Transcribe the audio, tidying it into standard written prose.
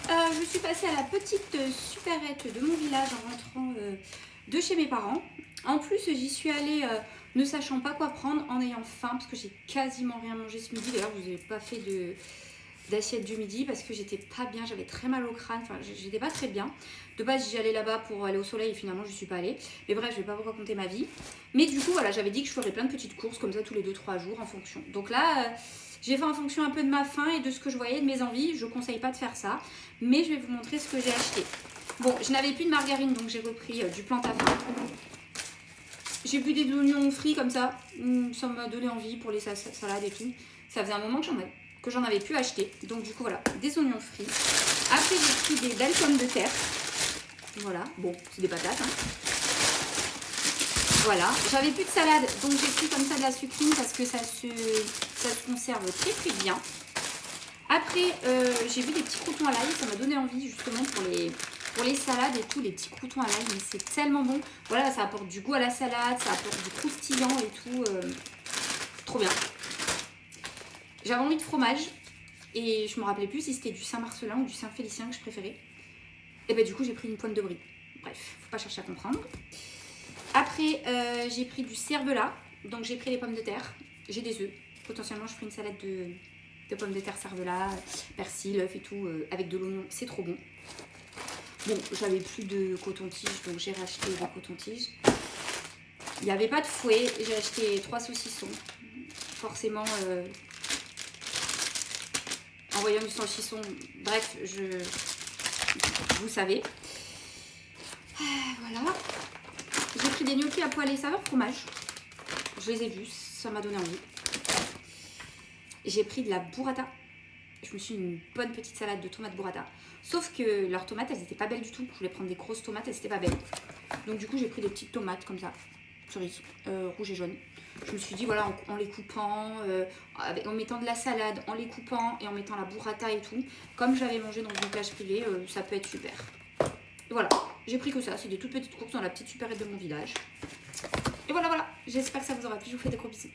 Je suis passée à la petite supérette de mon village en rentrant de chez mes parents. En plus, j'y suis allée ne sachant pas quoi prendre, en ayant faim, parce que j'ai quasiment rien mangé ce midi. D'ailleurs, je vous ai pas fait d'assiette du midi parce que j'étais pas bien, j'avais très mal au crâne, enfin j'étais pas très bien. De base j'y allais là-bas pour aller au soleil et finalement je suis pas allée. Mais bref, je vais pas vous raconter ma vie. Mais du coup voilà, j'avais dit que je ferais plein de petites courses comme ça tous les 2-3 jours en fonction. Donc là, j'ai fait en fonction un peu de ma faim et de ce que je voyais, de mes envies. Je conseille pas de faire ça, mais je vais vous montrer ce que j'ai acheté. Bon, je n'avais plus de margarine donc j'ai repris du Plantafa. J'ai bu des oignons frits comme ça, ça m'a donné envie pour les salades et tout. Ça faisait un moment que j'en avais pu acheter. Donc du coup voilà, des oignons frits. Après j'ai pris des belles pommes de terre. Voilà, bon, c'est des patates. Hein. Voilà, j'avais plus de salade, donc j'ai pris comme ça de la sucrine parce que ça se conserve très très bien. Après, j'ai vu des petits croutons à l'ail, ça m'a donné envie justement pour les salades et tout, les petits croutons à l'ail, mais c'est tellement bon. Voilà, ça apporte du goût à la salade, ça apporte du croustillant et tout. Trop bien. J'avais envie de fromage et je me rappelais plus si c'était du Saint-Marcelin ou du Saint-Félicien que je préférais. Et bah du coup j'ai pris une pointe de brie. Bref, faut pas chercher à comprendre. Après j'ai pris du cervelas, donc j'ai pris les pommes de terre. J'ai des œufs. Potentiellement je ferai une salade de pommes de terre, cervelas, persil, œuf et tout, avec de l'oignon, c'est trop bon. Bon, j'avais plus de coton-tige, donc j'ai racheté des coton-tiges. Il n'y avait pas de fouet, j'ai acheté 3 saucissons. Forcément, en voyant du saucisson, bref, vous savez. Voilà. J'ai pris des gnocchis à poêler saveur fromage. Je les ai vus, ça m'a donné envie. J'ai pris de la burrata. Je me suis mis une bonne petite salade de tomates burrata. Sauf que leurs tomates, elles n'étaient pas belles du tout. Je voulais prendre des grosses tomates, elles n'étaient pas belles. Donc du coup, j'ai pris des petites tomates comme ça, cerises, rouges et jaunes. Je me suis dit, voilà, en les coupant, en mettant de la salade, en les coupant et en mettant la burrata et tout, comme j'avais mangé dans une plage privée, ça peut être super. Et voilà, j'ai pris que ça. C'est des toutes petites courses dans la petite supérette de mon village. Et voilà, j'espère que ça vous aura plu. Je vous fais des gros bisous.